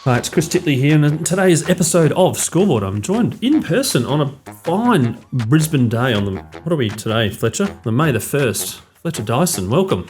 Hi, it's Chris Titley here, and in today's episode of Scoreboard, I'm joined in person on a fine Brisbane day on the, what are we today, Fletcher? The May the 1st. Fletcher Dyson, welcome.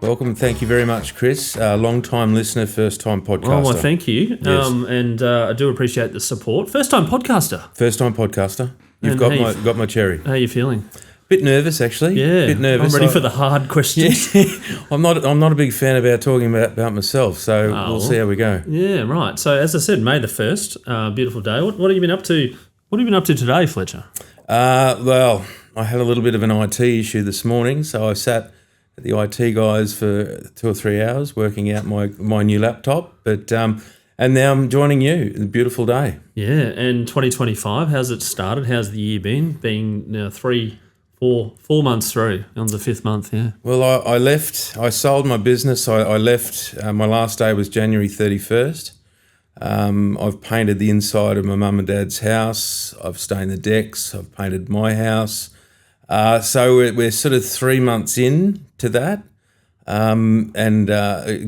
Welcome, thank you very much, Chris. Long-time listener, first-time podcaster. Well, thank you, Yes. I do appreciate the support. First-time podcaster. First-time podcaster. You've got my cherry. How are you feeling? Bit nervous, actually. Yeah, bit nervous. I'm ready for the hard questions. Yeah. I'm not a big fan about talking about myself, so we'll see how we go. Yeah, right. So as I said, May the 1st, beautiful day. What have you been up to? What have you been up to today, Fletcher? Well, I had a little bit of an IT issue this morning, so I sat at the IT guys for 2 or 3 hours working out my new laptop. But and now I'm joining you. A beautiful day. Yeah, and 2025, how's it started? How's the year been? Being now 4 months through, on the 5th month, yeah. Well, I sold my business. I left, my last day was January 31st. I've painted the inside of my mum and dad's house. I've stained the decks. I've painted my house. So we're sort of 3 months in to that, and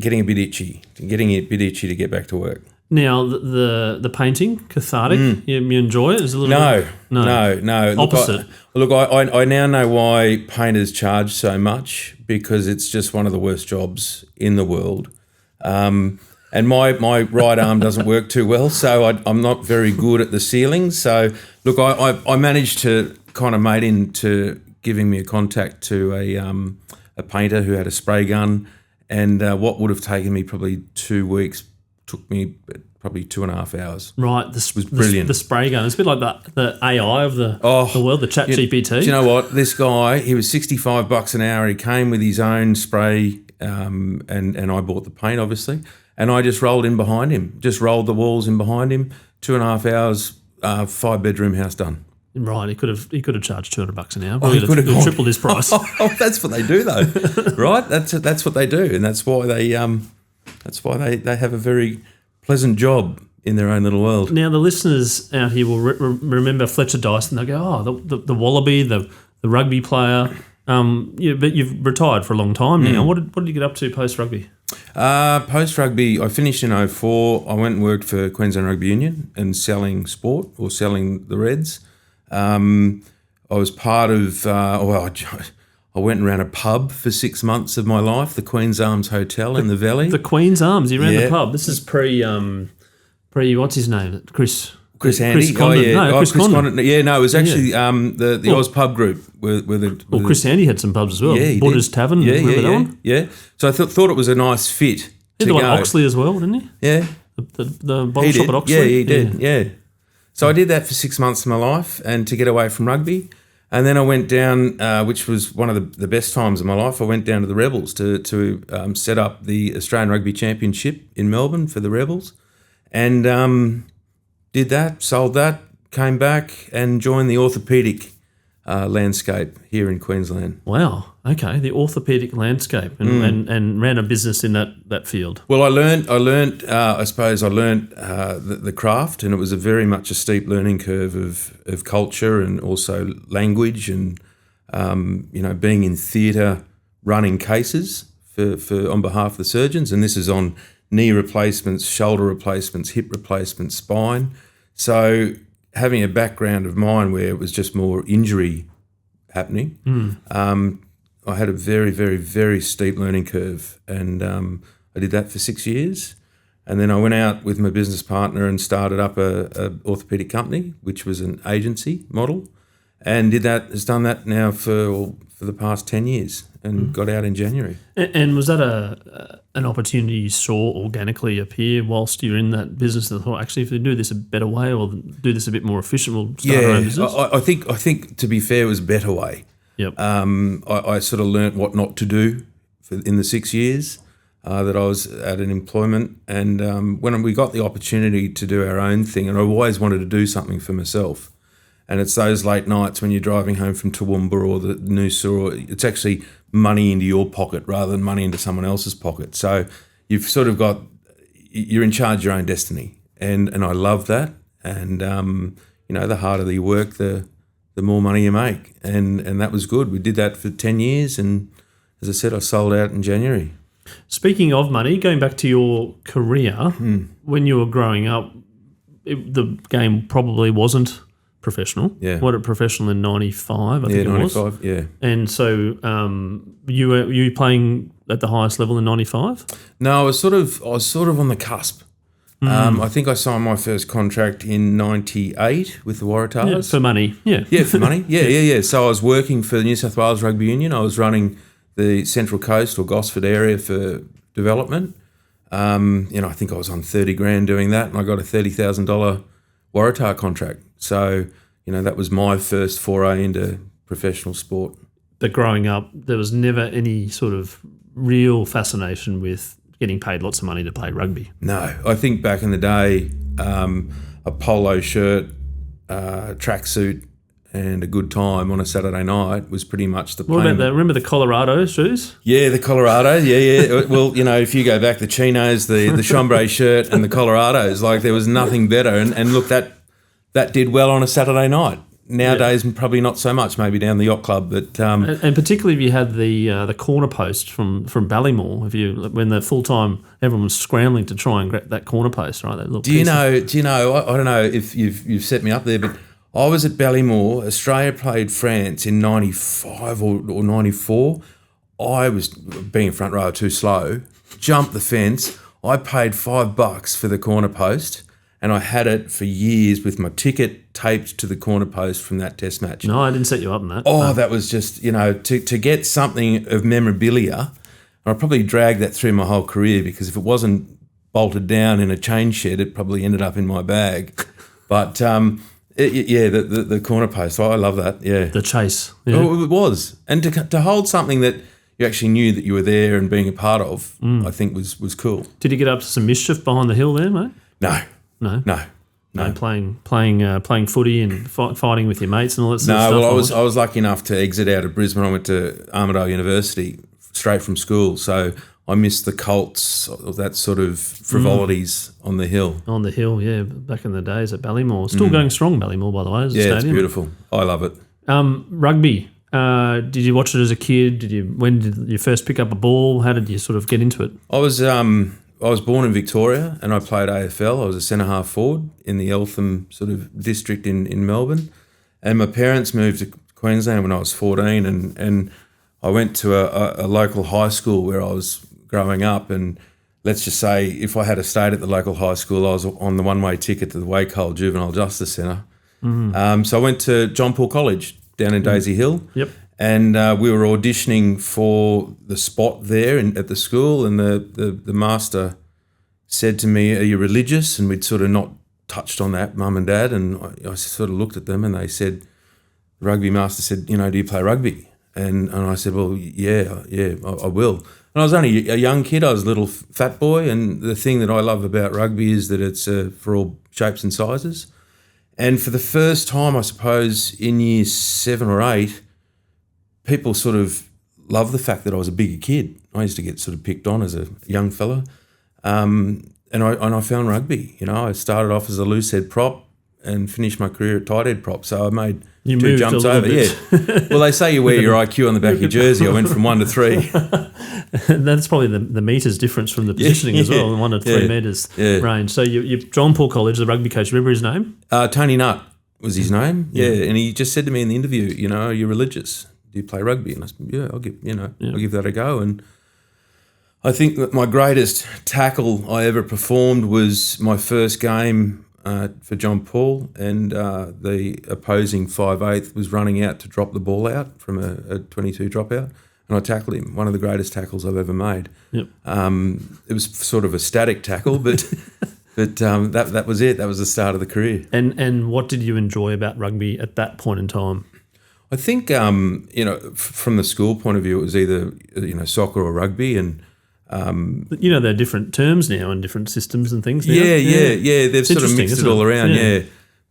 getting a bit itchy to get back to work. Now, the painting, cathartic, you enjoy it? Is it a little No. Opposite. Look, I now know why painters charge so much, because it's just one of the worst jobs in the world. And my right arm doesn't work too well, so I'm not very good at the ceiling. So, look, I managed to kind of made into giving me a contact to a painter who had a spray gun, and what would have taken me probably 2 weeks took me probably 2.5 hours. Right, was brilliant. The spray gun. It's a bit like the AI of the world, the chat GPT. Do you know what? This guy, he was $65 an hour. He came with his own spray, and I bought the paint, obviously, and I just rolled in behind him, just rolled the walls in behind him. 2.5 hours, 5-bedroom house done. Right, he could have charged $200 an hour. He could have tripled his price. That's what they do, though, right? That's what they do, and that's why they have a very pleasant job in their own little world. Now, the listeners out here will remember Fletcher Dyson. They'll go, the Wallaby, the rugby player. But you've retired for a long time now. What did you get up to post-rugby? Post-rugby, I finished in 2004. I went and worked for Queensland Rugby Union and selling sport or selling the Reds. I was part of, I went and ran a pub for 6 months of my life, the Queen's Arms Hotel in the Valley. The Queen's Arms, you ran the pub. This is pre what's his name? Chris Handy. Chris Condon. Chris Condon. Yeah, no, it was actually the Oz Pub Group. Chris Handy had some pubs as well. Yeah, he Buddha's did. Tavern, remember that one? Yeah. So I thought it was a nice fit He had the one at Oxley as well, didn't he? Yeah. The bottle shop at Oxley? Yeah, he did, yeah. So I did that for 6 months of my life, and to get away from rugby. And then I went down, which was one of the best times of my life, I went down to the Rebels to set up the Australian Rugby Championship in Melbourne for the Rebels. And did that, sold that, came back and joined the orthopaedic landscape here in Queensland. Wow. Okay, the orthopaedic landscape, and ran a business in that field. Well, I learned the craft, and it was very much a steep learning curve of culture and also language, and being in theatre, running cases for on behalf of the surgeons, and this is on knee replacements, shoulder replacements, hip replacements, spine. So having a background of mine where it was just more injury happening. I had a very, very, very steep learning curve, and I did that for 6 years. And then I went out with my business partner and started up a orthopaedic company, which was an agency model, and has done that now for the past 10 years, and got out in January. And was that an opportunity you saw organically appear whilst you're in that business that thought, actually, if we do this a better way or do this a bit more efficient, we'll start our own business? I think to be fair, it was a better way. Yep. I sort of learnt what not to do in the 6 years that I was at an employment. And when we got the opportunity to do our own thing, and I always wanted to do something for myself, and it's those late nights when you're driving home from Toowoomba or the Noosa, or it's actually money into your pocket rather than money into someone else's pocket. So you've sort of you're in charge of your own destiny. And I love that. And, the harder you work, the more money you make. And that was good. We did that for 10 years. And as I said, I sold out in January. Speaking of money, going back to your career, when you were growing up, the game probably wasn't professional. Yeah. What, professional in 95, I think it was. 95, yeah. And so you were playing at the highest level in 95? No, I was sort of on the cusp. I think I signed my first contract in 98 with the Waratahs. Yeah, for money, yeah. Yeah, for money. Yeah. So I was working for the New South Wales Rugby Union. I was running the Central Coast or Gosford area for development. I think I was on $30,000 doing that, and I got a $30,000 Waratah contract. So, that was my first foray into professional sport. But growing up, there was never any sort of real fascination with getting paid lots of money to play rugby. No, I think back in the day, a polo shirt, tracksuit, and a good time on a Saturday night was pretty much the What payment. about remember the Colorado shoes? Yeah, the Colorado. Yeah. Well, if you go back, the chinos, the chambray shirt, and the Colorados, like there was nothing better. And look, that did well on a Saturday night. Nowadays, probably not so much. Maybe down the yacht club, but and particularly if you had the corner post from Ballymore, when the full time everyone was scrambling to try and grab that corner post, right? That little. Do you know? I don't know if you've set me up there, but I was at Ballymore. Australia played France in 95 or 94. I was being front row too slow. Jumped the fence. I paid $5 for the corner post. And I had it for years with my ticket taped to the corner post from that test match. No, I didn't set you up on that. Oh, that was just, to get something of memorabilia. I probably dragged that through my whole career because if it wasn't bolted down in a chain shed, it probably ended up in my bag. But, the corner post, I love that, yeah. The chase. Yeah. Oh, it was. And to hold something that you actually knew that you were there and being a part of, I think was cool. Did you get up to some mischief behind the hill there, mate? No. Playing footy and fighting with your mates and all that sort of stuff. No, well, I was lucky enough to exit out of Brisbane. I went to Armidale University straight from school, so I missed the Colts, that sort of frivolities on the hill. On the hill, yeah, back in the days at Ballymore. Still going strong, Ballymore, by the way, as a stadium. It's beautiful. I love it. Rugby. Did you watch it as a kid? When did you first pick up a ball? How did you sort of get into it? I was born in Victoria and I played AFL. I was a centre-half forward in the Eltham sort of district in Melbourne. And my parents moved to Queensland when I was 14 and I went to a local high school where I was growing up. And let's just say if I had stayed at the local high school, I was on the one-way ticket to the Wacol Juvenile Justice Centre. Mm-hmm. So I went to John Paul College down in Daisy Hill. Yep. And we were auditioning for the spot there at the school, and the master said to me, "Are you religious?" And we'd sort of not touched on that, Mum and Dad, and I sort of looked at them, and they said, the rugby master said, "Do you play rugby?" And I said, "Well, yeah, I will." And I was only a young kid. I was a little fat boy, and the thing that I love about rugby is that it's for all shapes and sizes. And for the first time, I suppose, in year 7 or 8, people sort of love the fact that I was a bigger kid. I used to get sort of picked on as a young fella. And I found rugby. I started off as a loose head prop and finished my career at tight head prop. So I made two jumps over. Bit. Yeah. Well, they say you wear your IQ on the back of your jersey. I went from 1 to 3. That's probably the metres difference from the positioning as well, 1 to 3 metres range. So you John Paul College, the rugby coach, remember his name? Tony Nutt was his name. Yeah. And he just said to me in the interview, "Are you religious? Do you play rugby?" And I said, "Yeah, I'll give that a go." And I think that my greatest tackle I ever performed was my first game for John Paul, and the opposing 5/8 was running out to drop the ball out from a 22 dropout, and I tackled him. One of the greatest tackles I've ever made. Yep. It was sort of a static tackle, but that was it. That was the start of the career. And what did you enjoy about rugby at that point in time? I think from the school point of view, it was either soccer or rugby, and there are different terms now and different systems and things now. Yeah. They've sort of mixed it all around, yeah.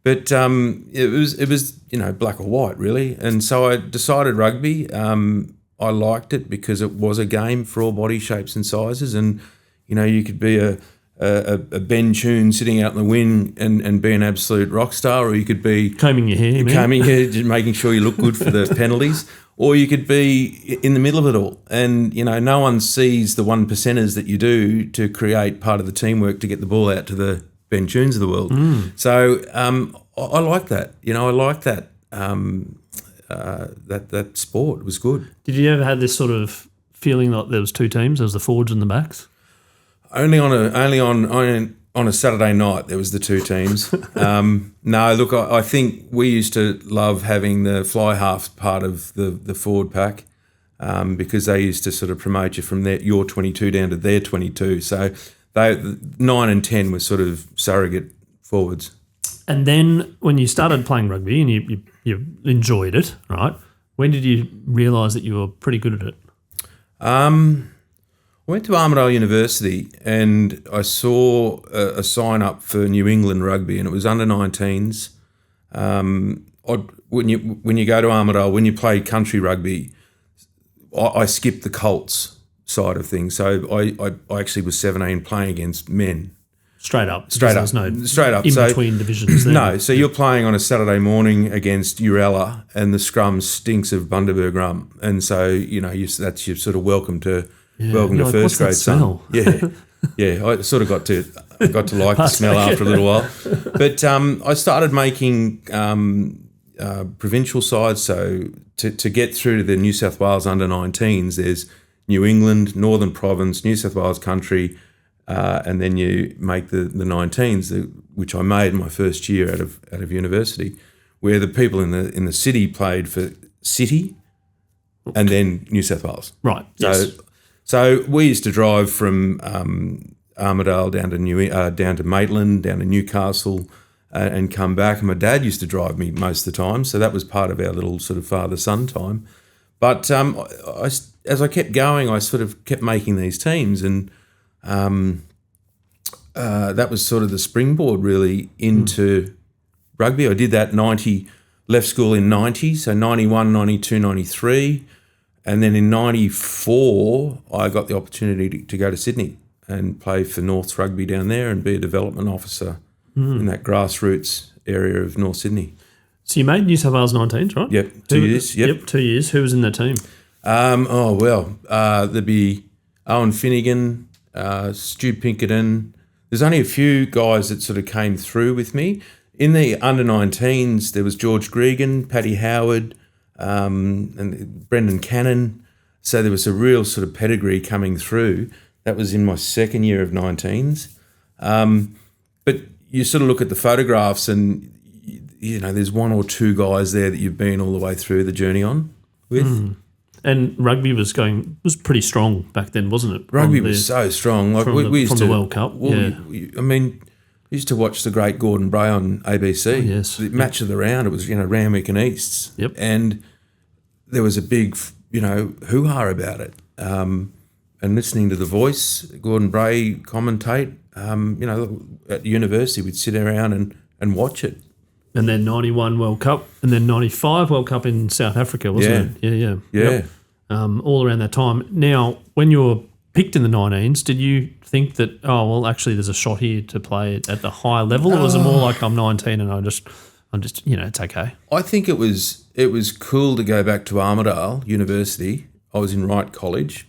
But it was black or white really, and so I decided rugby. I liked it because it was a game for all body shapes and sizes, and you could be a Ben Tune sitting out in the wind and be an absolute rock star, or you could be combing your hair, just making sure you look good for the penalties, or you could be in the middle of it all. And, no one sees the 1%ers that you do to create part of the teamwork to get the ball out to the Ben Tunes of the world. So I like that. I like that. That sport was good. Did you ever have this sort of feeling like there was two teams? There was the forwards and the backs? Only on a Saturday night there was the two teams. No, look, I think we used to love having the fly half part of the forward pack because they used to sort of promote you from your 22 down to their 22. So 9 and 10 were sort of surrogate forwards. And then when you started playing rugby and you enjoyed it, right? When did you realise that you were pretty good at it? I went to Armidale University and I saw a sign up for New England rugby, and it was under 19s. When you go to Armidale, when you play country rugby, I skipped the Colts side of things. So I actually was 17 playing against men. Straight up. There's no straight up. In between divisions there. No, so you're playing on a Saturday morning against Urella, and the scrum stinks of Bundaberg rum, and so that's your sort of welcome to first grade smell? Yeah. I sort of got to like the smell after a little while, but I started making provincial sides. So to get through to the New South Wales under 19s, there's New England, Northern Province, New South Wales Country. And then you make the 19s, which I made my first year out of university, where the people in the city played for City, and then New South Wales. Right. So we used to drive from Armidale down to Maitland, down to Newcastle, and come back. And my dad used to drive me most of the time, so that was part of our little sort of father-son time. But as I kept going, I sort of kept making these teams, and that was sort of the springboard really into rugby. I did that 90, left school in 90, so 91, 92, 93. And then in 94, I got the opportunity to go to Sydney and play for North's Rugby down there and be a development officer in that grassroots area of North Sydney. So you made New South Wales 19s, right? Yep, 2 years. Yep, 2 years. Who was in that team? There'd be Owen Finnegan, Stu Pinkerton. There's only a few guys that sort of came through with me. In the under-19s, there was George Gregan, Paddy Howard, and Brendan Cannon. So there was a real sort of pedigree coming through. That was in my second year of 19s. But you sort of look at the photographs and, there's one or two guys there that you've been all the way through the journey on with. And rugby was pretty strong back then, wasn't it? Rugby was so strong. Like we used to, the World Cup. Used to watch the great Gordon Bray on ABC. Oh, yes. The match of the round, it was, Randwick and Easts. Yep. And there was a big, hoo-ha about it. And listening to The Voice, Gordon Bray commentate, at university we'd sit around and watch it. And then 91 World Cup, and then 95 World Cup in South Africa, wasn't it? Yeah. Yep. All around that time. Now, when you were picked in the 19s, did you think that, actually there's a shot here to play at the higher level, or was it more like I'm 19 and I'm just it's okay? I think it was cool to go back to Armidale University. I was in Wright College.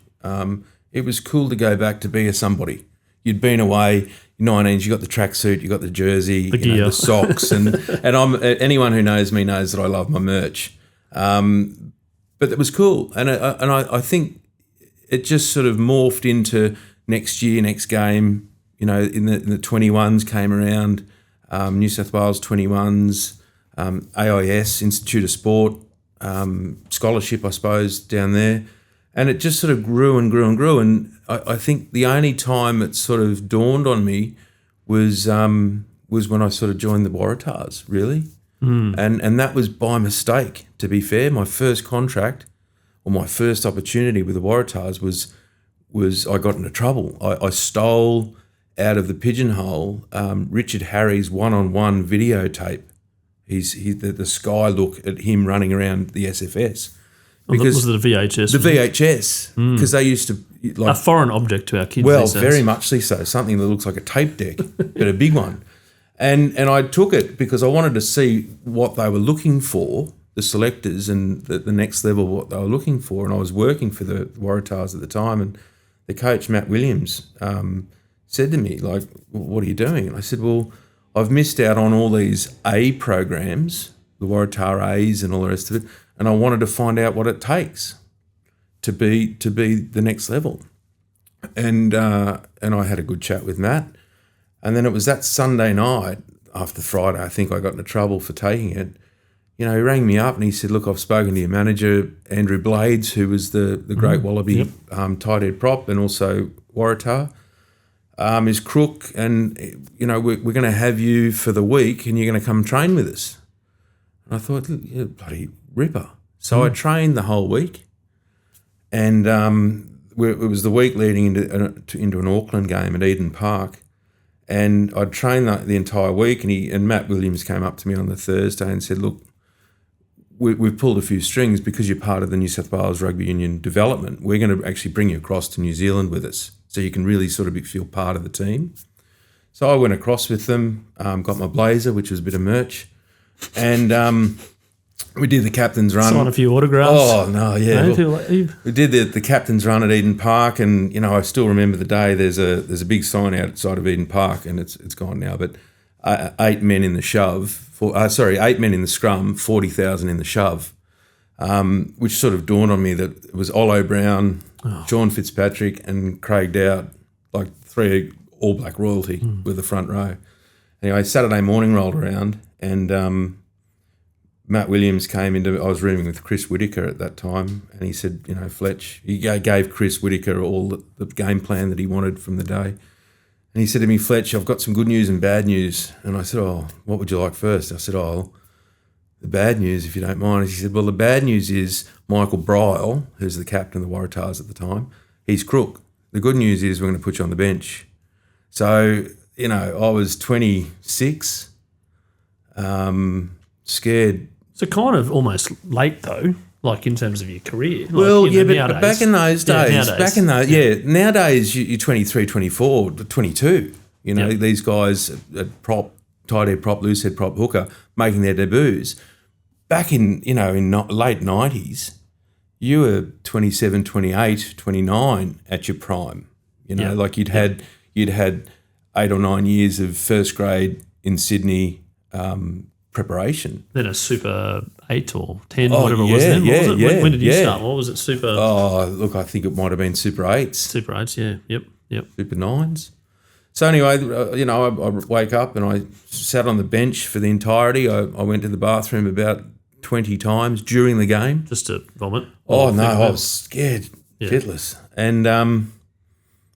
It was cool to go back to be a somebody. You'd been away. 19s, you got the tracksuit, you got the jersey, the socks, and I'm anyone who knows me knows that I love my merch. But it was cool, and I think it just sort of morphed into next year, next game. In the 21s came around, New South Wales 21s, AIS Institute of Sport scholarship, I suppose, down there. And it just sort of grew and grew and grew. And I think the only time it sort of dawned on me was when I sort of joined the Waratahs, really. And that was by mistake, to be fair. My first contract or my first opportunity with the Waratahs was I got into trouble. I stole out of the pigeonhole Richard Harry's one-on-one videotape. The sky look at him running around the SFS. Because was it a VHS? The VHS, because they used to a foreign object to our kids. Well, very much so. Something that looks like a tape deck, but a big one. And I took it because I wanted to see what they were looking for the selectors and the next level, what they were looking for. And I was working for the Waratahs at the time, and the coach, Matt Williams, said to me, like, what are you doing? And I said, well, I've missed out on all these A programs, the Waratah A's and all the rest of it, and I wanted to find out what it takes to be the next level. And I had a good chat with Matt. And then it was that Sunday night after Friday, I think I got into trouble for taking it. You know, he rang me up and he said, look, I've spoken to your manager, Andrew Blades, who was the great Wallaby tight head prop and also Waratah, is crook, and, you know, we're going to have you for the week and you're going to come train with us. And I thought, yeah, bloody ripper. So I trained the whole week, and it was the week leading into an Auckland game at Eden Park. And I'd trained the entire week, and Matt Williams came up to me on the Thursday and said, look, we've pulled a few strings because you're part of the New South Wales Rugby Union development. We're going to actually bring you across to New Zealand with us so you can really sort of feel part of the team. So I went across with them, got my blazer, which was a bit of merch, and we did the captain's run. Sign a few autographs. Oh, no, yeah. We did the captain's run at Eden Park, and, you know, I still remember the day. There's a big sign outside of Eden Park, and it's gone now, but 8 men in the shove, 8 men in the scrum, 40,000 in the shove, which sort of dawned on me that it was Ollo Brown, Sean Fitzpatrick and Craig Dowd, like 3 all-black royalty with the front row. Anyway, Saturday morning rolled around, and Matt Williams came into. I was rooming with Chris Whittaker at that time, and he said, you know, Fletch, he gave Chris Whittaker all the game plan that he wanted from the day. And he said to me, Fletch, I've got some good news and bad news. And I said, oh, what would you like first? I said, oh, the bad news, if you don't mind. He said, well, the bad news is Michael Bryle, who's the captain of the Waratahs at the time, he's crook. The good news is we're going to put you on the bench. So, you know, I was 26, scared. So kind of almost late though, like in terms of your career. Well, like, yeah, but nowadays, back in those days, nowadays you're 23, 24, 22. You know, these guys at prop, tight head prop, loose head prop, hooker, making their debuts. Back in, you know, in late 90s, you were 27, 28, 29 at your prime. You know, like you'd had 8 or 9 years of first grade in Sydney preparation. Then a Super 8 or 10, whatever it was then. When did you start? What was it, Super? Oh, look, I think it might have been Super 8s. Super 8s, yeah. Yep. Super 9s. So anyway, you know, I wake up and I sat on the bench for the entirety. I went to the bathroom about 20 times during the game. Just to vomit? Oh, no, I was scared, shitless. And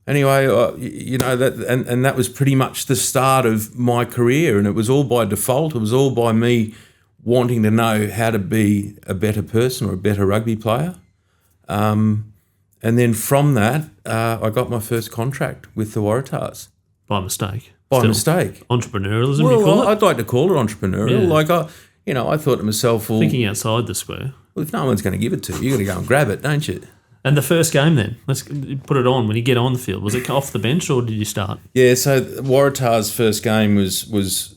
anyway, you know, that was pretty much the start of my career, and it was all by default. It was all by me wanting to know how to be a better person or a better rugby player. And then from that, I got my first contract with the Waratahs. By mistake? By mistake. Entrepreneurialism, well, you call it? I'd like to call it entrepreneurial. Yeah. Like, I thought to myself, well, thinking outside the square. Well, if no one's going to give it to you, you got to go and grab it, don't you? And the first game then, let's put it on. When you get on the field, was it off the bench or did you start? Yeah, so Waratah's first game was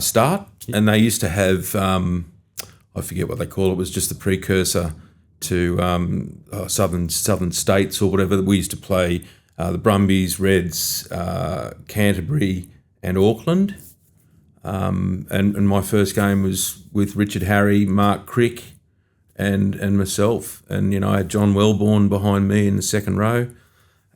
start, and they used to have, I forget what they call it, was just the precursor to Southern States or whatever. We used to play the Brumbies, Reds, Canterbury and Auckland. And my first game was with Richard Harry, Mark Crick, and myself, and, you know, I had John Wellborn behind me in the second row,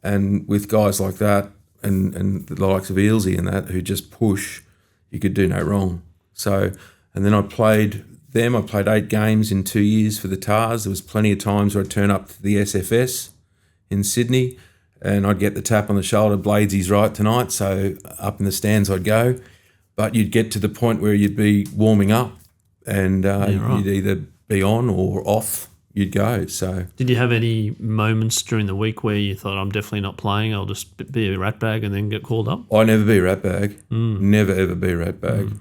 and with guys like that and the likes of Ealsey and that who just push, you could do no wrong. So, and then I played 8 games in 2 years for the Tars. There was plenty of times where I'd turn up to the SFS in Sydney and I'd get the tap on the shoulder, Bladesy's right tonight, so up in the stands I'd go. But you'd get to the point where you'd be warming up and you'd either be on or off, you'd go. So, did you have any moments during the week where you thought, I'm definitely not playing, I'll just be a ratbag and then get called up? I never be a ratbag. Never ever be a ratbag.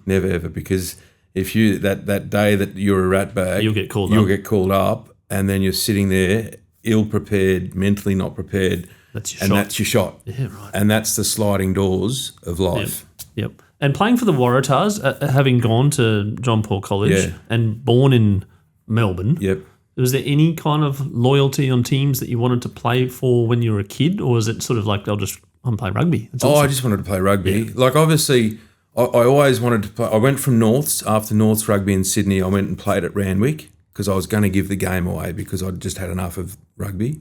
Never ever, because if you that day that you're a ratbag, you'll get called up, and then you're sitting there ill prepared, mentally not prepared. That's your shot. Yeah, right. And that's the sliding doors of life. Yep. And playing for the Waratahs, having gone to John Paul College and born in Melbourne, was there any kind of loyalty on teams that you wanted to play for when you were a kid, or was it sort of like I'm playing rugby? I just wanted to play rugby. Yeah. Like obviously, I always wanted to play. I went from Norths after Norths rugby in Sydney. I went and played at Randwick because I was going to give the game away because I'd just had enough of rugby.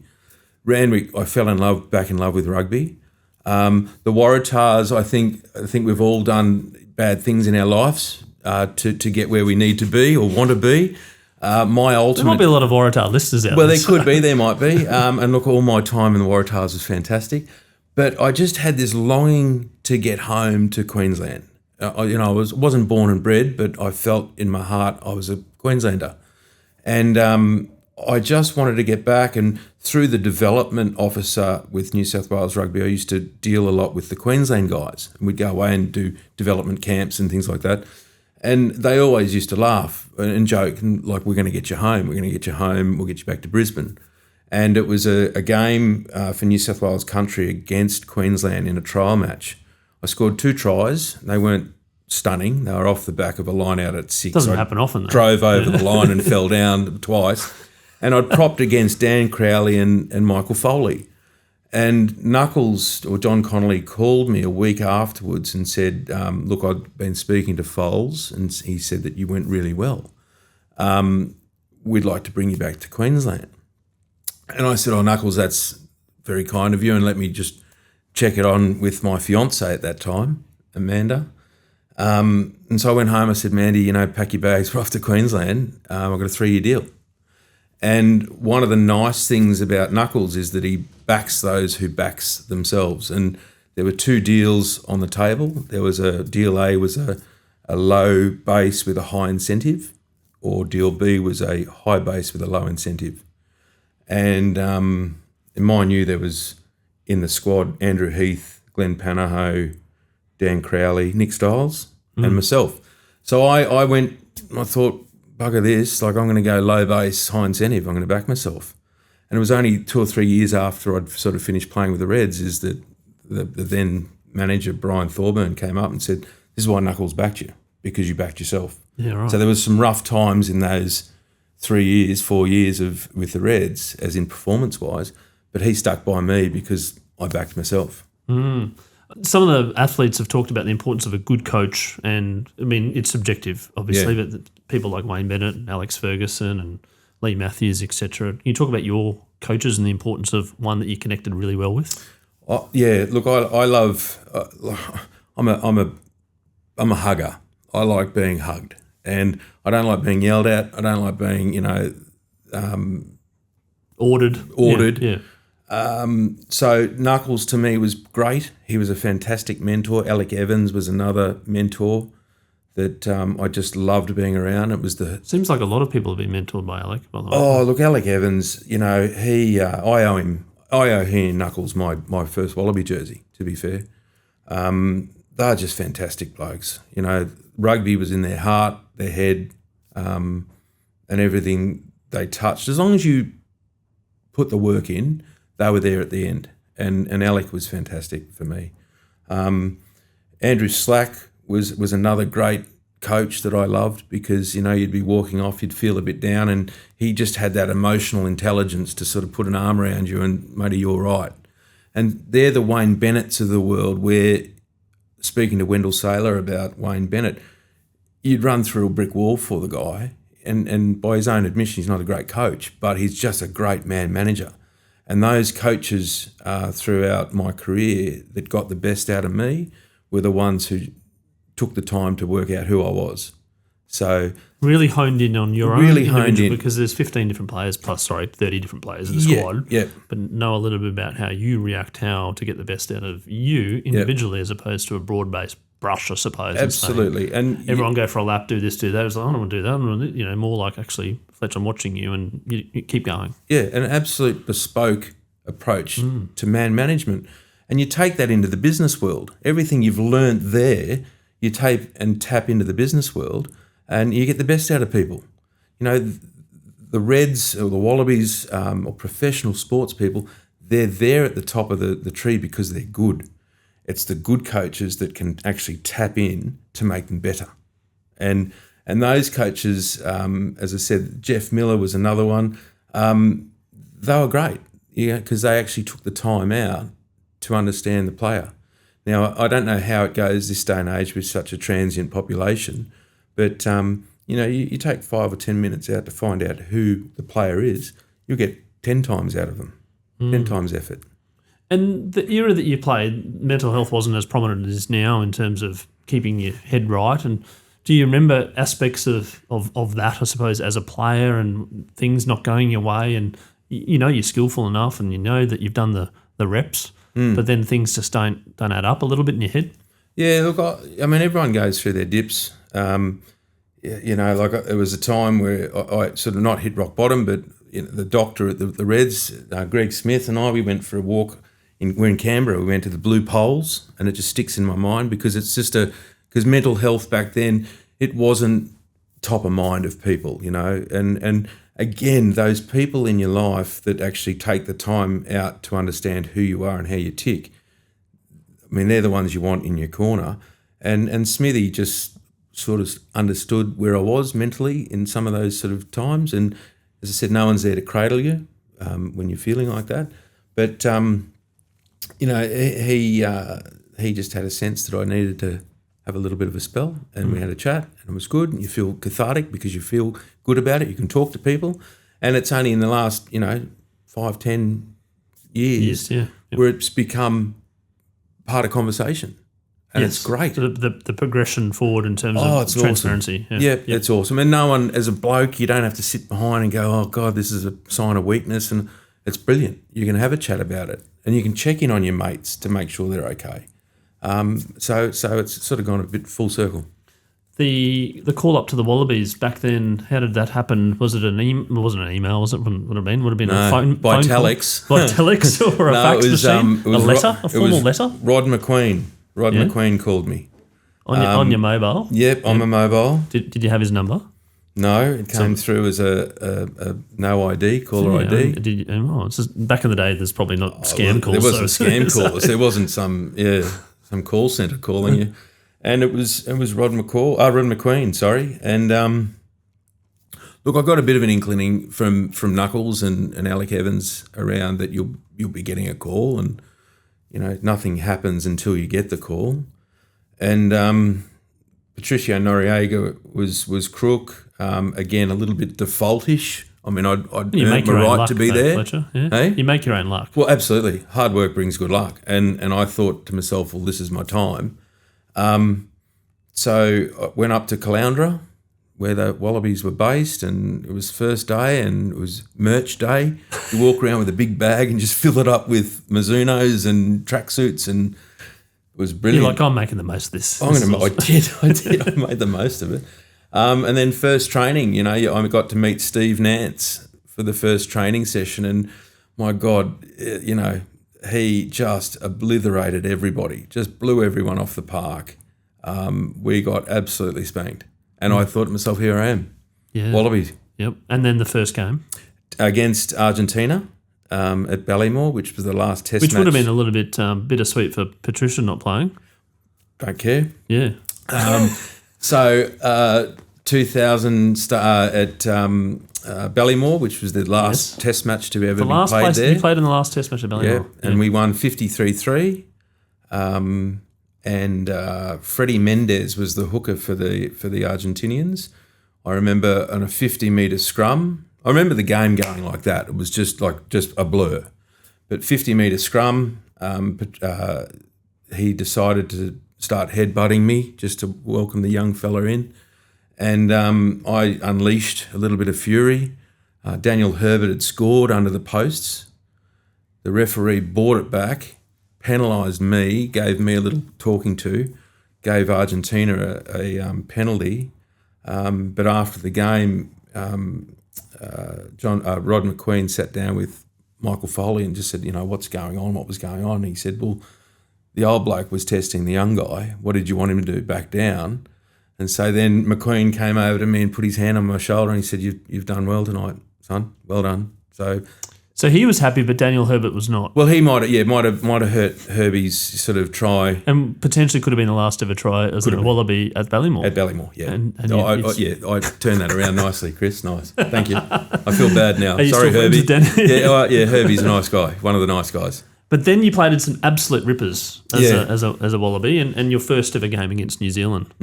Randwick, I fell back in love with rugby. The Waratahs, I think we've all done bad things in our lives to get where we need to be or want to be. There might be a lot of Waratah listeners out there. Well, there could be, there might be. And look, all my time in the Waratahs was fantastic. But I just had this longing to get home to Queensland. I wasn't born and bred, but I felt in my heart I was a Queenslander. And I just wanted to get back, and through the development officer with New South Wales Rugby, I used to deal a lot with the Queensland guys, and we'd go away and do development camps and things like that. And they always used to laugh and joke, and like, we're going to get you home, we'll get you back to Brisbane. And it was a game for New South Wales country against Queensland in a trial match. I scored 2 tries. They weren't stunning. They were off the back of a line out at 6. Doesn't happen often, though. Drove over the line and fell down twice. And I'd propped against Dan Crowley and Michael Foley. And Knuckles, or John Connolly, called me a week afterwards and said, look, I'd been speaking to Foles, and he said that you went really well. We'd like to bring you back to Queensland. And I said, oh, Knuckles, that's very kind of you, and let me just check it on with my fiancée at that time, Amanda. And so I went home. I said, Mandy, pack your bags. We're off to Queensland. I've got a 3-year deal. And one of the nice things about Knuckles is that he backs those who backs themselves. And there were 2 deals on the table. There was deal A was a low base with a high incentive, or deal B was a high base with a low incentive. And mind you, there was in the squad Andrew Heath, Glenn Panaho, Dan Crowley, Nick Stiles, and myself. So I went, I thought, bugger this, like, I'm going to go low base, high incentive, I'm going to back myself. And it was only 2 or 3 years after I'd sort of finished playing with the Reds is that the then manager, Brian Thorburn, came up and said, this is why Knuckles backed you, because you backed yourself. Yeah, right. So there was some rough times in those 4 years with the Reds, as in performance-wise, but he stuck by me because I backed myself. Some of the athletes have talked about the importance of a good coach, and I mean, it's subjective, obviously, but people like Wayne Bennett and Alex Ferguson and Lee Matthews, etc. Can you talk about your coaches and the importance of one that you connected really well with? Yeah, look, I love. I'm a hugger. I like being hugged, and I don't like being yelled at. I don't like being, ordered. Yeah. So Knuckles to me was great. He was a fantastic mentor. Alec Evans was another mentor that I just loved being around. It was seems like a lot of people have been mentored by Alec, by the way. Oh, look, Alec Evans, I owe he and Knuckles my first Wallaby jersey, to be fair. They're just fantastic blokes. Rugby was in their heart, their head, and everything they touched. As long as you put the work in, they were there at the end. And Alec was fantastic for me. Andrew Slack was another great coach that I loved because, you'd be walking off, you'd feel a bit down, and he just had that emotional intelligence to sort of put an arm around you and, matey, you're right. And they're the Wayne Bennetts of the world where, speaking to Wendell Saylor about Wayne Bennett, you'd run through a brick wall for the guy. And by his own admission, he's not a great coach, but he's just a great man manager. And those coaches throughout my career that got the best out of me were the ones who took the time to work out who I was. So really honed in on your own individual, because there's 15 different players 30 different players in the squad. Yeah. But know a little bit about how you react, how to get the best out of you individually, as opposed to a broad-based brush, I suppose. Absolutely. And everyone go for a lap, do this, do that. I was like, I don't want to do that. I don't want to do, more like, actually, Fletch, I'm watching you, and you keep going. Yeah, an absolute bespoke approach to man management. And you take that into the business world. Everything you've learned there, you tap into the business world, and you get the best out of people. The Reds or the Wallabies or professional sports people, they're there at the top of the tree because they're good. It's the good coaches that can actually tap in to make them better. And those coaches, as I said, Jeff Miller was another one. They were great, because they actually took the time out to understand the player. Now, I don't know how it goes this day and age with such a transient population, but you take 5 or 10 minutes out to find out who the player is, you'll get 10 times out of them, 10 times effort. And the era that you played, mental health wasn't as prominent as it is now in terms of keeping your head right. And do you remember aspects of that, I suppose, as a player and things not going your way, and you're skillful enough and you know that you've done the reps, but then things just don't add up a little bit in your head? Yeah, look, I mean, everyone goes through their dips. It was a time where I sort of not hit rock bottom, but the doctor at the Reds, Greg Smith, and we went for a walk. We're in Canberra. We went to the Blue Poles, and it just sticks in my mind because it's just because mental health back then, it wasn't top of mind of people, and again, those people in your life that actually take the time out to understand who you are and how you tick, I mean, they're the ones you want in your corner. And Smithy just sort of understood where I was mentally in some of those sort of times. And as I said, no one's there to cradle you when you're feeling like that. But, he just had a sense that I needed to have a little bit of a spell, and we had a chat, and it was good, and you feel cathartic because you feel good about it. You can talk to people. And it's only in the last, 5, 10 years where it's become part of conversation. And it's great. The progression forward in terms of transparency. Awesome. Yeah, it's awesome. And no one, as a bloke, you don't have to sit behind and go, oh, God, this is a sign of weakness. And it's brilliant. You can have a chat about it, and you can check in on your mates to make sure they're okay. So it's sort of gone a bit full circle. The call up to the Wallabies back then, how did that happen? Was it an email? It wasn't an email, was it? Would it have been? Would it have been a phone by telex. By telex or a fax machine? A letter? A formal letter? Rod McQueen. McQueen called me. On your mobile? Yep, on my mobile. Did you have his number? No, it came through as a no ID, caller ID. It's just, back in the day, there's probably not scam calls. There wasn't scam calls. There wasn't some call centre calling you. And it was Rod McQueen, sorry. And look, I got a bit of an inkling from Knuckles and Alec Evans around that you'll be getting a call, and nothing happens until you get the call. And Patricio Noriega was crook. Again, a little bit defaultish. I mean, I'd earned my right to be there. Fletcher, yeah? Hey? You make your own luck. Well, absolutely. Hard work brings good luck. And I thought to myself, well, this is my time. So I went up to Caloundra, where the Wallabies were based, and it was first day, and it was merch day. You walk around with a big bag and just fill it up with Mizunos and tracksuits, and it was brilliant. You're like, I'm making the most of this. I did. I made the most of it. And then first training, I got to meet Steve Nance for the first training session, and my God, he just obliterated everybody, just blew everyone off the park. We got absolutely spanked. And I thought to myself, here I am, Wallabies. Yep. And then the first game? Against Argentina at Ballymore, which was the last test match. Which would have been a little bit bittersweet for Patricia not playing. Don't care. Yeah. So 2000 at Ballymore, which was the last test match to ever be played there. You played in the last test match at Ballymore. Yeah, and we won 53-3. And Freddie Mendez was the hooker for the Argentinians. I remember on a 50-metre scrum. I remember the game going like that. It was just a blur. But 50-metre scrum, he decided to start headbutting me just to welcome the young fella in. And I unleashed a little bit of fury. Daniel Herbert had scored under the posts. The referee brought it back, penalised me, gave me a little talking to, gave Argentina a penalty. But after the game, Rod McQueen sat down with Michael Foley and just said, what's going on, what was going on? And he said, well, the old bloke was testing the young guy. What did you want him to do, back down? And so then McQueen came over to me and put his hand on my shoulder and he said, you've done well tonight, son. Well done. So So he was happy, but Daniel Herbert was not. Well, he might have hurt Herbie's sort of try. And potentially could have been the last ever try as a Wallaby at Ballymore. At Ballymore, yeah. And I turned that around nicely, Chris. Nice. Thank you. I feel bad now. Sorry, Herbie. Herbie's a nice guy, one of the nice guys. But then you played in some absolute rippers as a Wallaby and your first ever game against New Zealand.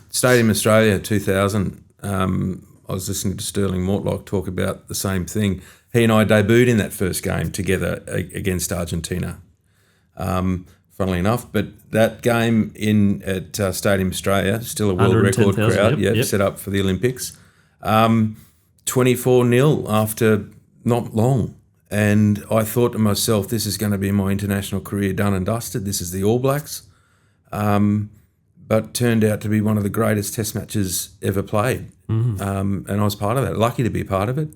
Stadium Australia 2000. I was listening to Sterling Mortlock talk about the same thing. He and I debuted in that first game together against Argentina, funnily enough. But that game at Stadium Australia, still a world record crowd, set up for the Olympics, 24-0 after not long. And I thought to myself, this is going to be my international career done and dusted. This is the All Blacks. But turned out to be one of the greatest test matches ever played. And I was part of that, lucky to be part of it.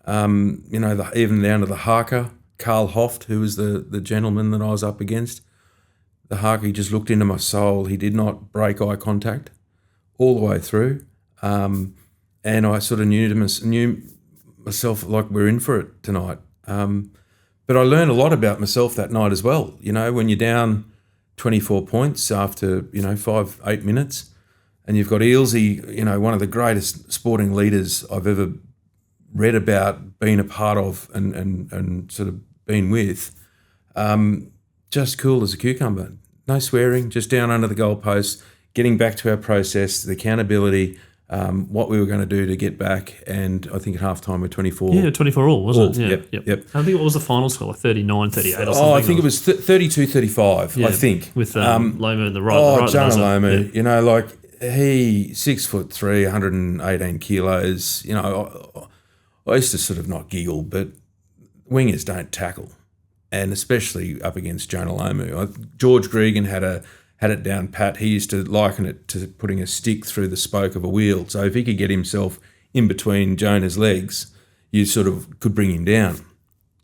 Even down to the haka, Carl Hoft, who was the gentleman that I was up against. The haka, he just looked into my soul. He did not break eye contact all the way through. And I sort of knew myself like we're in for it tonight. But I learned a lot about myself that night as well. You know, when you're down 24 points after, 5-8 minutes, and you've got Ealesy, one of the greatest sporting leaders I've ever read about, been a part of and sort of been with, just cool as a cucumber. No swearing, just down under the goalposts, getting back to our process, the accountability, what we were going to do to get back, and I think at halftime we're 24. Yeah, 24 all, wasn't it? Yep. I think what was the final score, like 39, 38 or something? Oh, I think it was 32-35, I think. With Lomu and the right. Jonah Lomu, he 6'3", 118 kilos. I used to sort of not giggle, but wingers don't tackle, and especially up against Jonah Lomu. George Gregan had it down pat. He used to liken it to putting a stick through the spoke of a wheel. So if he could get himself in between Jonah's legs, you sort of could bring him down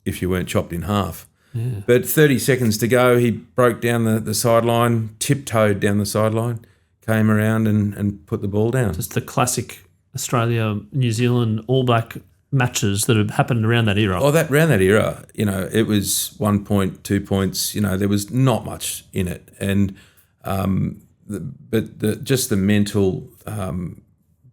if you weren't chopped in half. Yeah. But 30 seconds to go, he broke down the sideline, tiptoed down the sideline, came around and put the ball down. Just the classic Australia-New Zealand All Black matches that have happened around that era. Around that era, it was 1 point, 2 points. There was not much in it, and just the mental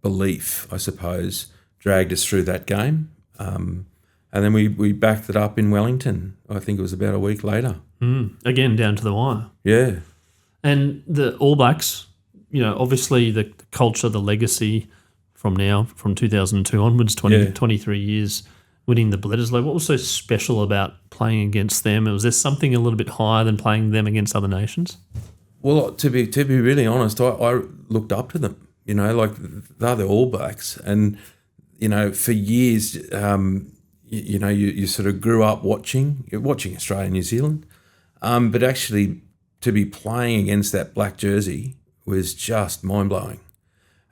belief, I suppose, dragged us through that game. And then we backed it up in Wellington. I think it was about a week later. Again, down to the wire. Yeah. And the All Blacks, obviously the culture, the legacy from 2002 onwards, 23 years, winning the Bledisloe. What was so special about playing against them? Was there something a little bit higher than playing them against other nations? Well, to be really honest, I looked up to them. They're the All Blacks, and for years, you sort of grew up watching Australia and New Zealand, but actually to be playing against that black jersey was just mind blowing.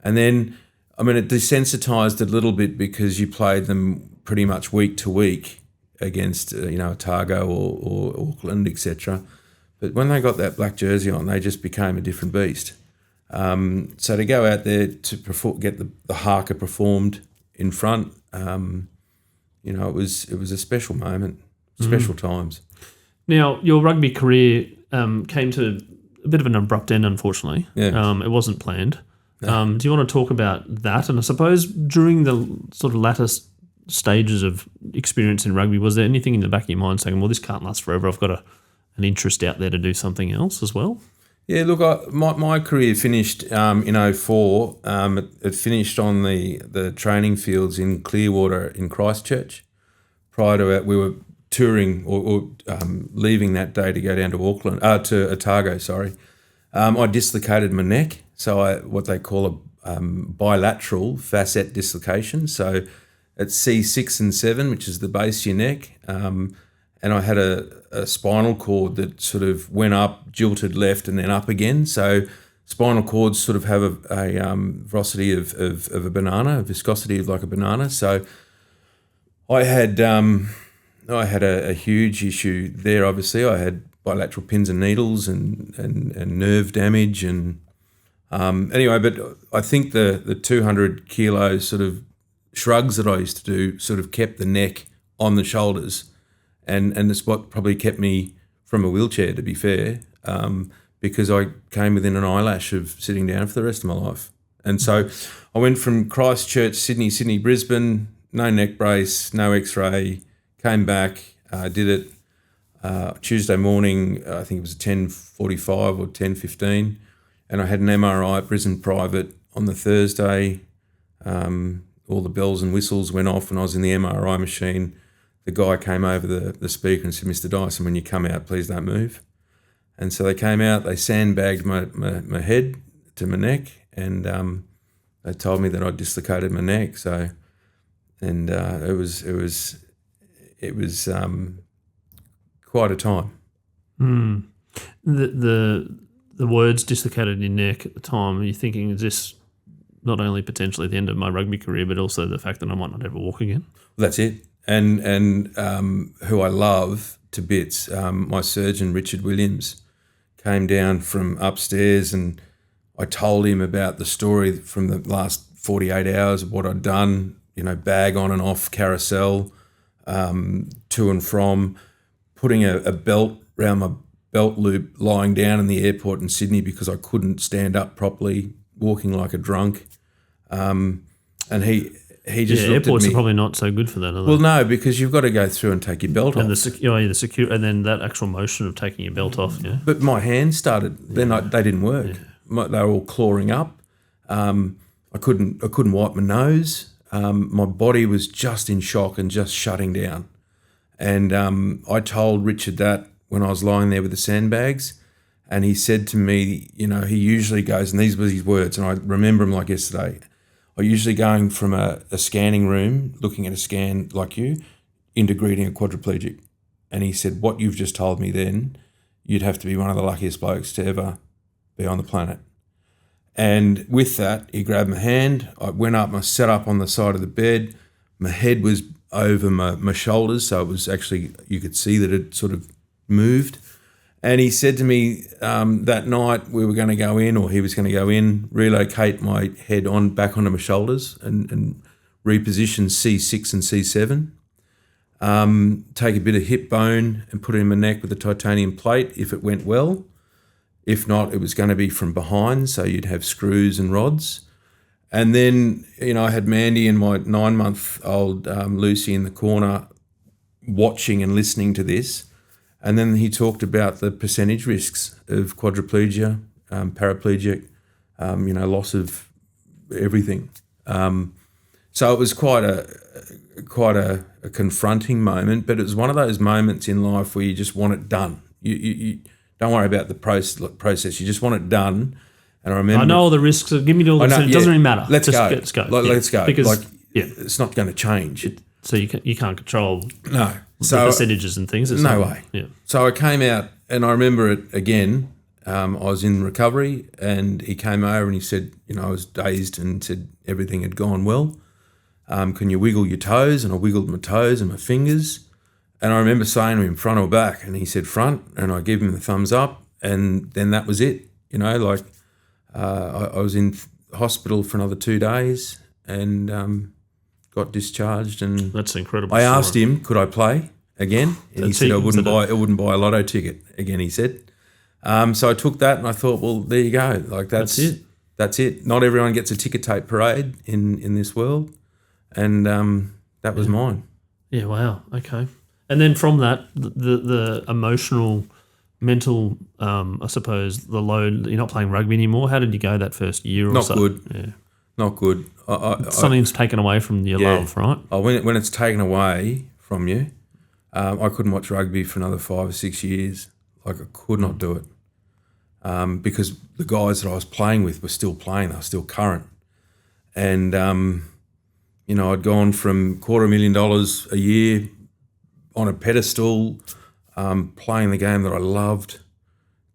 And then, it desensitised a little bit because you played them pretty much week to week against Otago or Auckland, etc. But when they got that black jersey on, they just became a different beast. So to go out there to get the haka performed in front, it was a special moment, special times. Now, your rugby career came to a bit of an abrupt end, unfortunately. Yeah. It wasn't planned. No. Do you want to talk about that? And I suppose during the sort of latter stages of experience in rugby, was there anything in the back of your mind saying, well, this can't last forever, I've got an interest out there to do something else as well? Yeah, look, my career finished in 2004. It finished on the training fields in Clearwater in Christchurch. Prior to it, we were touring or leaving that day to go down to Otago, sorry. I dislocated my neck, so what they call a bilateral facet dislocation. So it's C6 and 7, which is the base of your neck, and I had a spinal cord that sort of went up, jilted left, and then up again. So spinal cords sort of have a velocity of a banana, a viscosity of like a banana. So I had a huge issue there. Obviously, I had bilateral pins and needles and nerve damage and anyway. But I think the 200 kilo sort of shrugs that I used to do sort of kept the neck on the shoulders, and it's what probably kept me from a wheelchair, to be fair, because I came within an eyelash of sitting down for the rest of my life. And so I went from Christchurch, Sydney, Brisbane, no neck brace, no X-ray, came back, did it Tuesday morning, I think it was 10:45 or 10:15, and I had an MRI at Brisbane Private on the Thursday. All the bells and whistles went off when I was in the MRI machine. The guy came over the speaker and said, "Mr. Dyson, when you come out, please don't move." And so they came out, they sandbagged my head to my neck, and they told me that I'd dislocated my neck. So, and it was quite a time. The words dislocated your neck at the time, are you thinking, is this not only potentially the end of my rugby career, but also the fact that I might not ever walk again? Well, that's it. And who I love to bits, my surgeon, Richard Williams, came down from upstairs, and I told him about the story from the last 48 hours of what I'd done, bag on and off carousel, to and from, putting a belt around my belt loop, lying down in the airport in Sydney because I couldn't stand up properly, walking like a drunk. And he just looked airports at me. Are probably not so good for that, are they? Well, no, because you've got to go through and take your belt off. And and then that actual motion of taking your belt off, yeah. But my hands started, then they didn't work. Yeah. They were all clawing up. I couldn't wipe my nose. My body was just in shock and just shutting down. And I told Richard that when I was lying there with the sandbags, and he said to me, he usually goes, and these were his words, and I remember them like yesterday, I usually going from a scanning room, looking at a scan like you, into greeting a quadriplegic. And he said, what you've just told me then, you'd have to be one of the luckiest blokes to ever be on the planet. And with that, he grabbed my hand. I went up, I sat up on the side of the bed. My head was over my shoulders, so it was actually, you could see that it sort of moved. And he said to me that night we were going to go in, or he was going to go in, relocate my head back onto my shoulders and reposition C6 and C7. Take a bit of hip bone and put it in my neck with a titanium plate if it went well. If not, it was going to be from behind, so you'd have screws and rods. And then, I had Mandy and my 9-month-old Lucy in the corner watching and listening to this. And then he talked about the percentage risks of quadriplegia, paraplegic, loss of everything. So it was quite a confronting moment, but it was one of those moments in life where you just want it done. You don't worry about the process. You just want it done. And I remember, I know all the risks. Give me all the risks. It doesn't really matter. Let's go. Let's go. Let's go. Because it's not going to change. So you can't control the percentages and things. No way. Yeah. So I came out, and I remember it again. I was in recovery, and he came over and he said, I was dazed, and said everything had gone well. Can you wiggle your toes? And I wiggled my toes and my fingers. And I remember saying to him, front or back? And he said front, and I gave him the thumbs up, and then that was it. I was in hospital for another 2 days and got discharged. And that's incredible. I asked him, could I play again? And he said, I wouldn't buy a lotto ticket again, he said. So I took that and I thought, well, there you go. That's it. That's it. Not everyone gets a ticker tape parade in this world. And that was mine. Yeah, wow. Okay. And then from that, the emotional, mental, I suppose, the load, you're not playing rugby anymore. How did you go that first year or so? Not good. Yeah. Not good. Something's taken away from your love, right? When it's taken away from you, I couldn't watch rugby for another 5 or 6 years. I could not do it because the guys that I was playing with were still playing. They were still current. And, I'd gone from $250,000 a year on a pedestal, playing the game that I loved,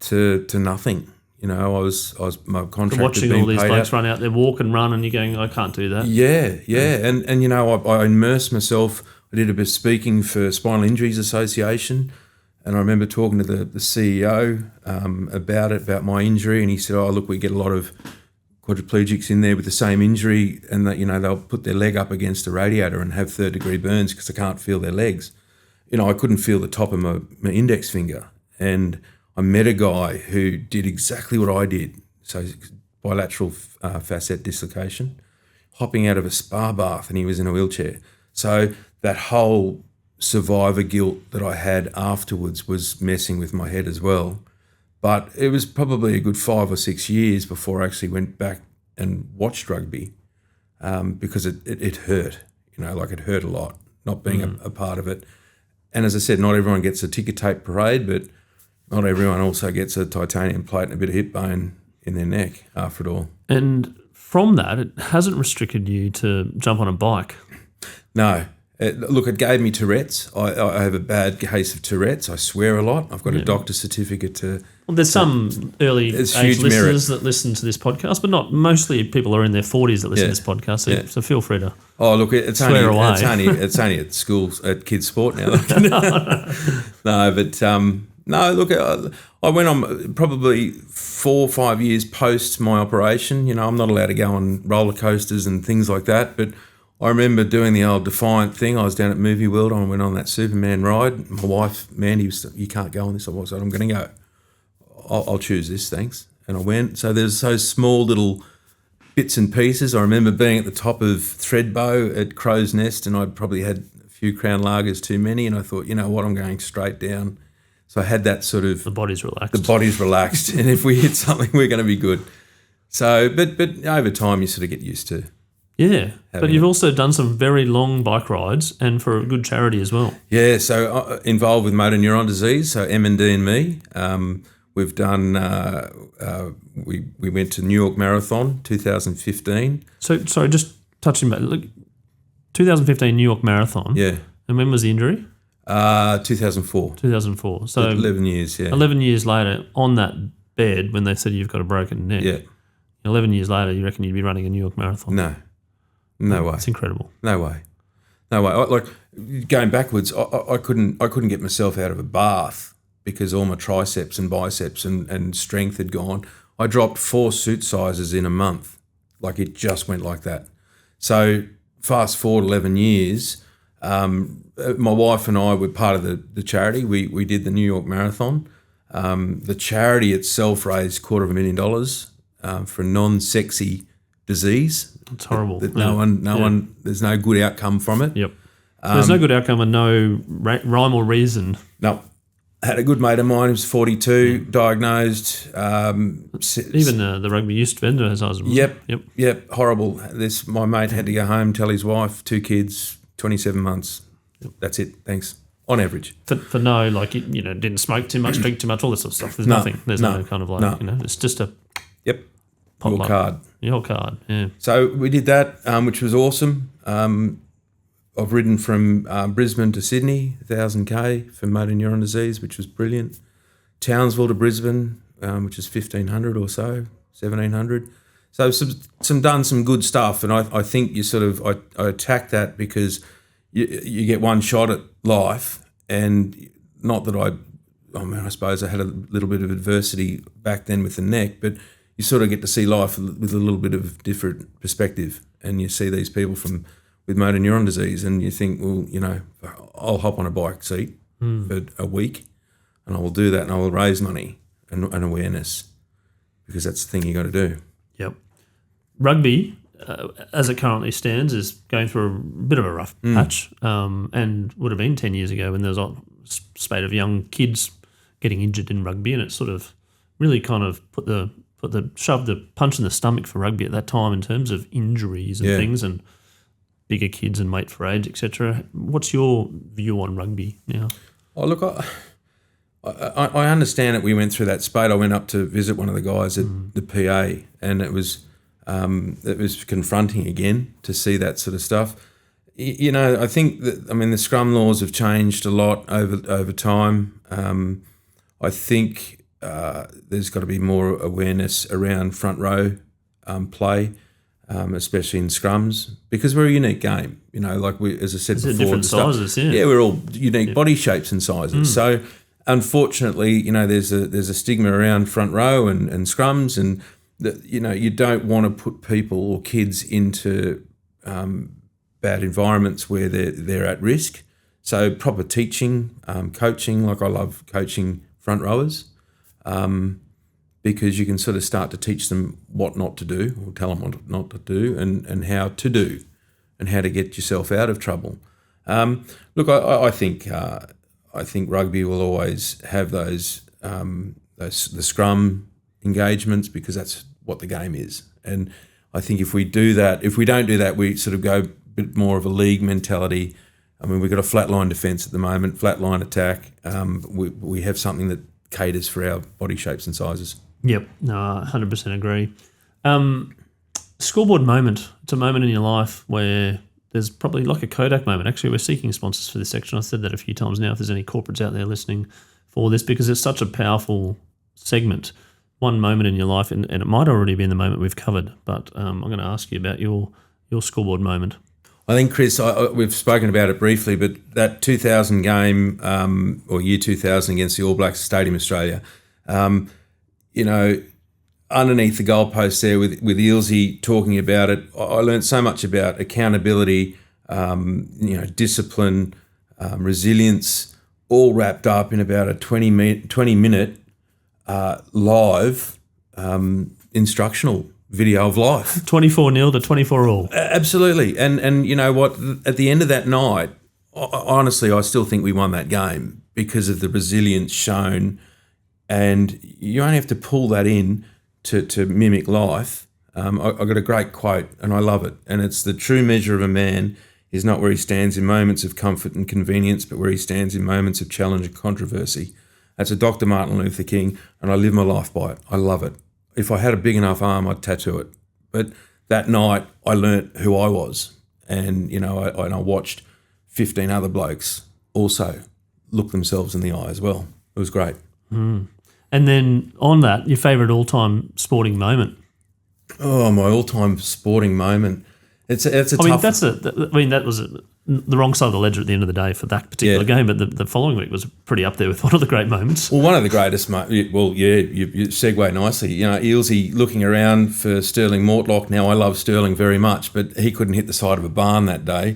to nothing. I was my contract. Watching all these blokes run out there, walk and run, and you're going, I can't do that. Yeah. And I immersed myself. I did a bit of speaking for Spinal Injuries Association, and I remember talking to the CEO about my injury, and he said, "Oh, look, we get a lot of quadriplegics in there with the same injury, and that they'll put their leg up against a radiator and have 3rd-degree burns because they can't feel their legs. I couldn't feel the top of my index finger, and I met a guy who did exactly what I did. So bilateral facet dislocation, hopping out of a spa bath, and he was in a wheelchair. So that whole survivor guilt that I had afterwards was messing with my head as well. But it was probably a good 5 or 6 years before I actually went back and watched rugby, because it hurt, it hurt a lot not being a part of it. And as I said, not everyone gets a ticker tape parade, but not everyone also gets a titanium plate and a bit of hip bone in their neck after it all. And from that, it hasn't restricted you to jump on a bike. No. It gave me Tourette's. I have a bad case of Tourette's. I swear a lot. I've got a doctor's certificate to... Well, there's some early age listeners that listen to this podcast, but not mostly people are in their 40s that listen to this podcast, so feel free to swear away. It's only at schools, at kids' sport now. I went on probably 4 or 5 years post my operation. I'm not allowed to go on roller coasters and things like that, but I remember doing the old Defiant thing. I was down at Movie World. I went on that Superman ride. My wife, Mandy, was, you can't go on this. I was like, I'm going to go. I'll choose this, thanks. And I went. So there's those small little bits and pieces. I remember being at the top of Threadbow at Crow's Nest, and I probably had a few Crown Lagers too many, and I thought, you know what, I'm going straight down. So I had that sort of... The body's relaxed. And if we hit something, we're going to be good. So, but over time, you sort of get used to... Yeah, but you've also done some very long bike rides and for a good charity as well. Yeah, so involved with motor neuron disease, so M&D and me. We've done, we went to New York Marathon 2015. So, sorry, just touching back, look, 2015 New York Marathon. Yeah. And when was the injury? 2004. 2004. So 11 years, yeah. 11 years later, on that bed, when they said you've got a broken neck. Yeah. 11 years later, you reckon you'd be running a New York Marathon? No way. It's incredible. No way. Going backwards, I couldn't get myself out of a bath because all my triceps and biceps and strength had gone. I dropped 4 suit sizes in a month. It just went like that. So fast forward 11 years, my wife and I were part of the charity. We did the New York Marathon. The charity itself raised $250,000 for a non-sexy disease. It's horrible. No one. There's no good outcome from it. Yep. There's no good outcome and no rhyme or reason. No. I had a good mate of mine who was 42, diagnosed. Even the rugby youth vendor has ours. Yep. Horrible. My mate had to go home, tell his wife, 2 kids, 27 months. Yep. That's it. Thanks. On average. For no, didn't smoke too much, drink too much, all this sort of stuff. There's nothing. There's no kind of it's just a... Yep. Your card. Your card, yeah. So we did that, which was awesome. I've ridden from Brisbane to Sydney, 1,000K for motor neuron disease, which was brilliant. Townsville to Brisbane, which is 1,500 or so, 1,700. So done some good stuff, and I think you sort of I attack that because you get one shot at life, and not that I suppose I had a little bit of adversity back then with the neck, but you sort of get to see life with a little bit of different perspective, and you see these people with motor neuron disease, and you think, well, I'll hop on a bike seat for a week, and I will do that, and I will raise money and awareness, because that's the thing you got to do. Yep. Rugby, as it currently stands, is going through a bit of a rough patch, and would have been 10 years ago when there was a spate of young kids getting injured in rugby, and it sort of really kind of shoved the punch in the stomach for rugby at that time in terms of injuries and things, and bigger kids and weight for age, etc. What's your view on rugby now? Oh, look, I understand that we went through that spate. I went up to visit one of the guys at the PA, and it was confronting again to see that sort of stuff. I think that the scrum laws have changed a lot over time. I think there's got to be more awareness around front row play, especially in scrums, because we're a unique game. As I said before, different sizes. Yeah, we're all unique body shapes and sizes. So, unfortunately, there's a stigma around front row and scrums, and that, you don't want to put people or kids into bad environments where they're at risk. So proper teaching, coaching, like I love coaching front rowers, because you can sort of start to teach them what not to do, or tell them what not to do, and how to do, and how to get yourself out of trouble. Look, I think rugby will always have those the scrum engagements, because that's what the game is. And I think if we don't do that, we sort of go a bit more of a league mentality. I mean, we've got a flatline defence at the moment, flatline attack. We have something that caters for our body shapes and sizes. Yep, no, 100% agree. Scoreboard moment. It's a moment in your life where there's probably like a Kodak moment. Actually, we're seeking sponsors for this section. I've said that a few times now, if there's any corporates out there listening for this, because it's such a powerful segment. One moment in your life, and it might already be in the moment we've covered, but I'm going to ask you about your scoreboard moment. I think, Chris, we've spoken about it briefly, but that 2000 game, or year 2000 against the All Blacks Stadium Australia, underneath the goalpost there with Ealesy talking about it, I learned so much about accountability, discipline, resilience, all wrapped up in about a 20-minute live instructional video of life. 24-0 to 24-all. Absolutely. And you know what? At the end of that night, honestly, I still think we won that game because of the resilience shown. And you only have to pull that in to mimic life. I got a great quote, and I love it. And it's: the true measure of a man is not where he stands in moments of comfort and convenience, but where he stands in moments of challenge and controversy. That's a Dr. Martin Luther King, and I live my life by it. I love it. If I had a big enough arm, I'd tattoo it. But that night, I learnt who I was, and I watched 15 other blokes also look themselves in the eye as well. It was great. Mm. And then on that, your favourite all-time sporting moment? Oh, my all-time sporting moment. It's a tough. That was the wrong side of the ledger at the end of the day for that particular game, but the following week was pretty up there with one of the great moments. Well, one of the greatest. You segue nicely. Ealesy looking around for Sterling Mortlock. Now, I love Sterling very much, but he couldn't hit the side of a barn that day,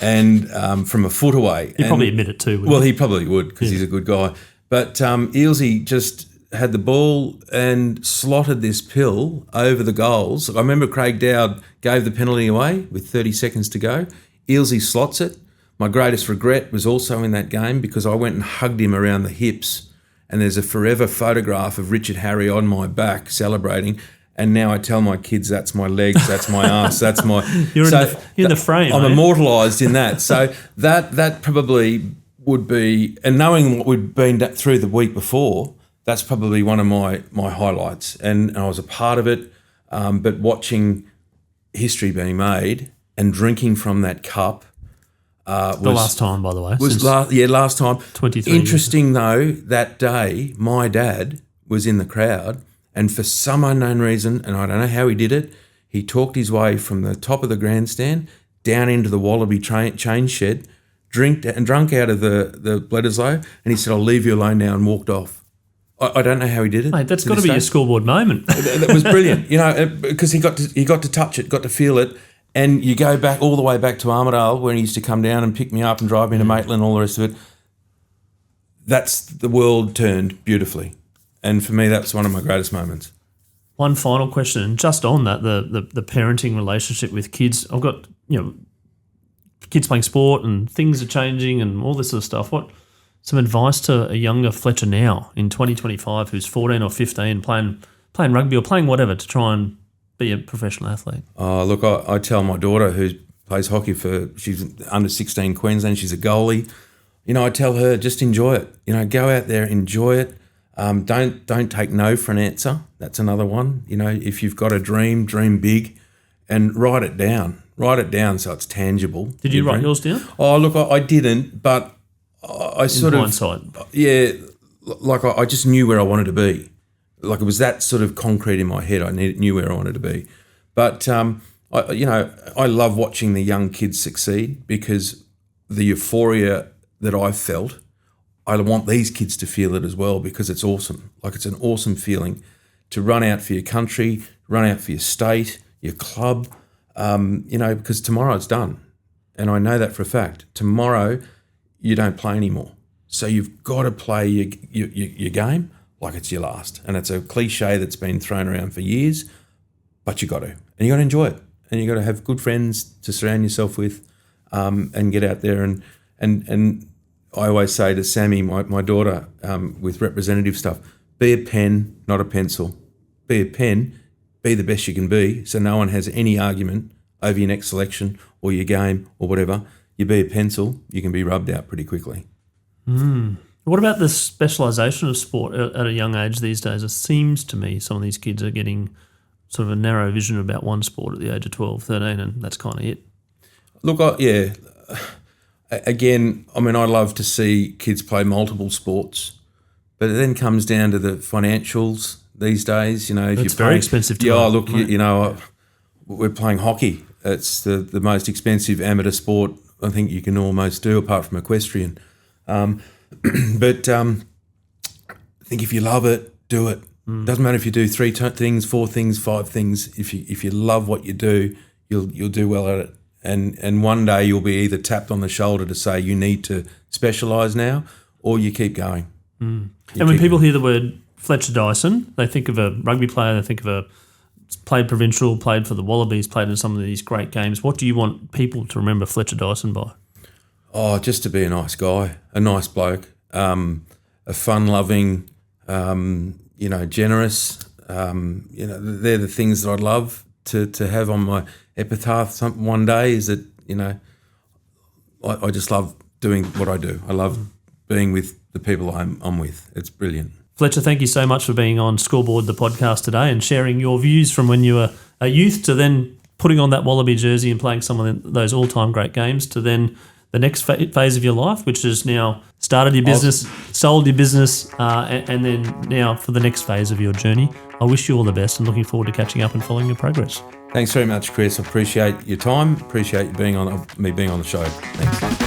and from a foot away. He'd probably admit it too. He probably would, because he's a good guy. But Ealesy just had the ball and slotted this pill over the goals. I remember Craig Dowd gave the penalty away with 30 seconds to go. Ealesy slots it. My greatest regret was also in that game, because I went and hugged him around the hips, and there's a forever photograph of Richard Harry on my back celebrating, and now I tell my kids that's my legs, that's my ass, that's my... You're in the frame. I'm immortalised in that. So that probably would be... And knowing what we'd been through the week before, that's probably one of my highlights. And I was a part of it, but watching history being made and drinking from that cup was... The last time, by the way. Last time. 23 Interesting, though, that day, my dad was in the crowd, and for some unknown reason, and I don't know how he did it, he talked his way from the top of the grandstand down into the Wallaby chain shed, drunk out of the Bledisloe, and he said, "I'll leave you alone now," and walked off. I don't know how he did it. Mate, that's got to be your scoreboard moment. That was brilliant, because he got to touch it, got to feel it, and you go back all the way back to Armidale, where he used to come down and pick me up and drive me to Maitland and all the rest of it. That's the world turned beautifully, and for me, that's one of my greatest moments. One final question, and just on that, the parenting relationship with kids. I've got kids playing sport, and things are changing, and all this sort of stuff. What? Some advice to a younger Fletcher now in 2025 who's 14 or 15 playing rugby or playing whatever to try and be a professional athlete? Oh, look, I tell my daughter, who plays hockey she's under 16 Queensland, she's a goalie. I tell her, just enjoy it. Go out there, enjoy it. Don't take no for an answer. That's another one. If you've got a dream big, and write it down. Write it down so it's tangible. Did you write yours down? Oh, look, I didn't, but I sort of... In hindsight. Yeah, like I just knew where I wanted to be. Like it was that sort of concrete in my head. I knew where I wanted to be. But, I love watching the young kids succeed, because the euphoria that I felt, I want these kids to feel it as well, because it's awesome. Like it's an awesome feeling to run out for your country, run out for your state, your club, because tomorrow it's done. And I know that for a fact. Tomorrow you don't play anymore. So you've got to play your game like it's your last. And it's a cliche that's been thrown around for years, but you got to. And you got to enjoy it. And you got to have good friends to surround yourself with, and get out there. And I always say to Sammy, my daughter, with representative stuff, be a pen, not a pencil. Be a pen, be the best you can be, so no one has any argument over your next selection or your game or whatever. You be a pencil, you can be rubbed out pretty quickly. What about the specialisation of sport at a young age these days? It seems to me some of these kids are getting sort of a narrow vision about one sport at the age of 12, 13, and that's kind of it. Look, again, I mean, I love to see kids play multiple sports, but it then comes down to the financials these days. If it's very expensive to play. Look, we're playing hockey. It's the most expensive amateur sport I think you can almost do, apart from equestrian. But I think if you love it, do it. Doesn't matter if you do 3 things, 4 things, 5 things. If you love what you do, you'll do well at it. And one day you'll be either tapped on the shoulder to say you need to specialise now, or you keep going. And when people hear the word Fletcher Dyson, they think of a rugby player, they think of played provincial, played for the Wallabies, played in some of these great games. What do you want people to remember Fletcher Dyson by? Oh, just to be a nice guy, a nice bloke, a fun-loving, generous. They're the things that I'd love to have on my epitaph one day, is that, I just love doing what I do. I love being with the people I'm with. It's brilliant. Fletcher, thank you so much for being on Scoreboard, the podcast today, and sharing your views from when you were a youth to then putting on that Wallaby jersey and playing some of those all-time great games to then the next phase of your life, which is now started your business, sold your business, and then now for the next phase of your journey. I wish you all the best and looking forward to catching up and following your progress. Thanks very much, Chris. I appreciate your time. Appreciate you me being on the show. Thanks.